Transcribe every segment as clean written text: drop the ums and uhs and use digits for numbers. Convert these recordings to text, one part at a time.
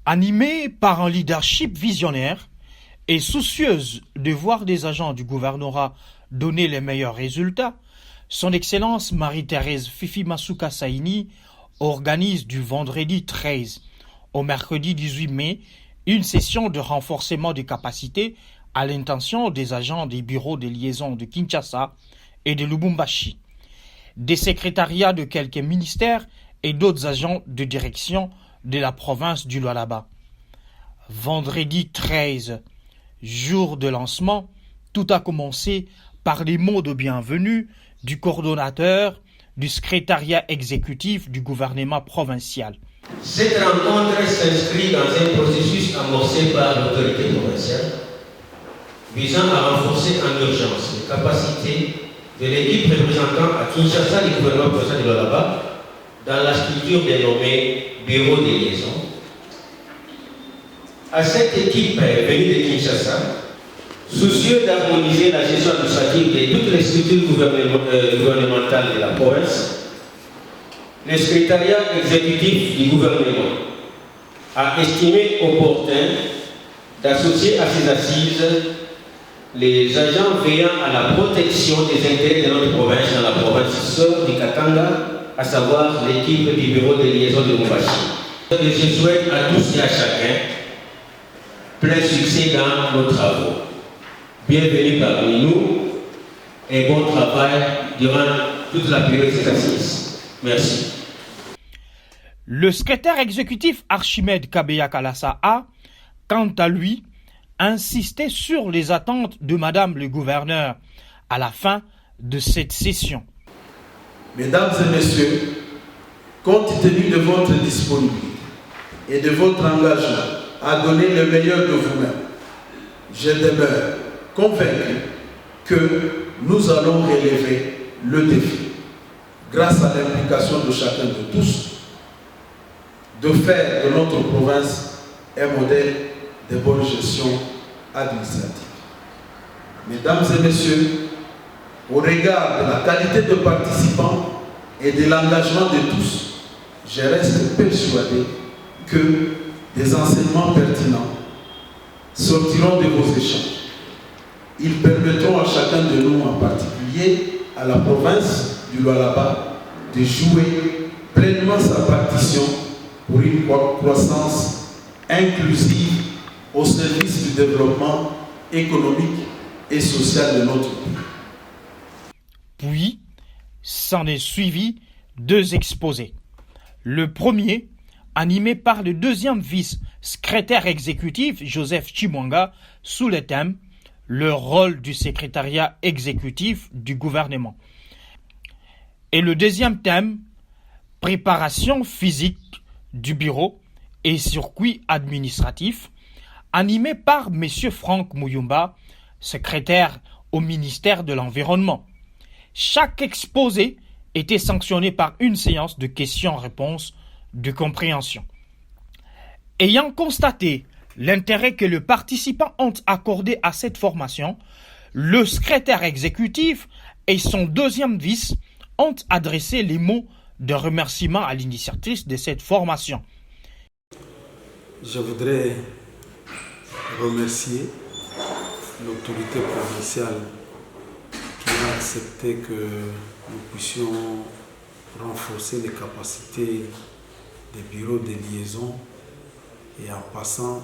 Animée par un leadership visionnaire et soucieuse de voir des agents du gouvernorat donner les meilleurs résultats, Son Excellence Marie-Thérèse Fifi Masuka Saini organise du vendredi 13 au mercredi 18 mai une session de renforcement des capacités à l'intention des agents des bureaux de liaison de Kinshasa et de Lubumbashi, des secrétariats de quelques ministères et d'autres agents de direction de la province du Lualaba. Vendredi 13, jour de lancement, tout a commencé par les mots de bienvenue du coordonnateur du secrétariat exécutif du gouvernement provincial. Cette rencontre s'inscrit dans un processus amorcé par l'autorité provinciale visant à renforcer en urgence les capacités de l'équipe représentant à Kinshasa le gouvernement provincial de Lualaba dans la structure dénommée Bureau de liaison. À cette équipe venue de Kinshasa, soucieux d'harmoniser la gestion administrative de toutes les structures gouvernementales de la province, le secrétariat exécutif du gouvernement a estimé opportun d'associer à ces assises les agents veillant à la protection des intérêts de notre province dans la province sœur du Katanga, à savoir l'équipe du bureau de liaison de Lubumbashi. Je souhaite à tous et à chacun plein succès dans nos travaux. Bienvenue parmi nous et bon travail durant toute la période de ces assises. Merci. Le secrétaire exécutif Archimède Kabeya Kalasa a, quant à lui, insisté sur les attentes de Madame le gouverneur à la fin de cette session. Mesdames et messieurs, compte tenu de votre disponibilité et de votre engagement à donner le meilleur de vous-même, je demeure convaincu que nous allons relever le défi, grâce à l'implication de chacun de tous, de faire de notre province un modèle de bonne gestion administrative. Mesdames et messieurs, au regard de la qualité de participants et de l'engagement de tous, je reste persuadé que des enseignements pertinents sortiront de vos échanges. Ils permettront à chacun de nous, en particulier à la province du Lualaba, de jouer pleinement sa partition pour une croissance inclusive au service du développement économique et social de notre pays. Puis, s'en est suivi deux exposés. Le premier, animé par le deuxième vice-secrétaire exécutif Joseph Chimwanga, sous le thème « Le rôle du secrétariat exécutif du gouvernement ». Et le deuxième thème « Préparation physique du bureau et circuit administratif », animé par M. Franck Mouyumba, secrétaire au ministère de l'Environnement. Chaque exposé était sanctionné par une séance de questions-réponses de compréhension. Ayant constaté l'intérêt que les participants ont accordé à cette formation, le secrétaire exécutif et son deuxième vice ont adressé les mots de remerciement à l'initiatrice de cette formation. Je voudrais remercier l'autorité provinciale qui a accepté que nous puissions renforcer les capacités des bureaux de liaison et en passant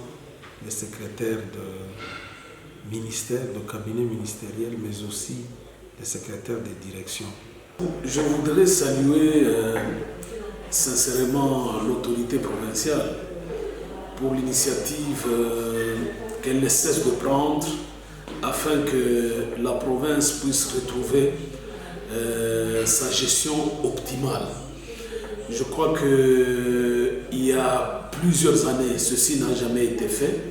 les secrétaires de ministère, de cabinet ministériel, mais aussi les secrétaires de direction. Je voudrais saluer sincèrement l'autorité provinciale pour l'initiative qu'elle ne cesse de prendre afin que la province puisse retrouver sa gestion optimale. Je crois qu'il y a plusieurs années, ceci n'a jamais été fait.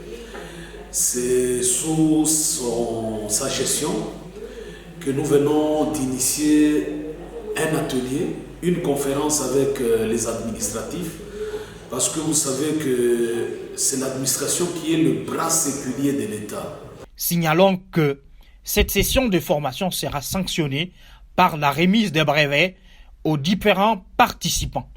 C'est sous sa gestion que nous venons d'initier un atelier, une conférence avec les administratifs, parce que vous savez que c'est l'administration qui est le bras séculier de l'État. Signalons que cette session de formation sera sanctionnée par la remise des brevets aux différents participants.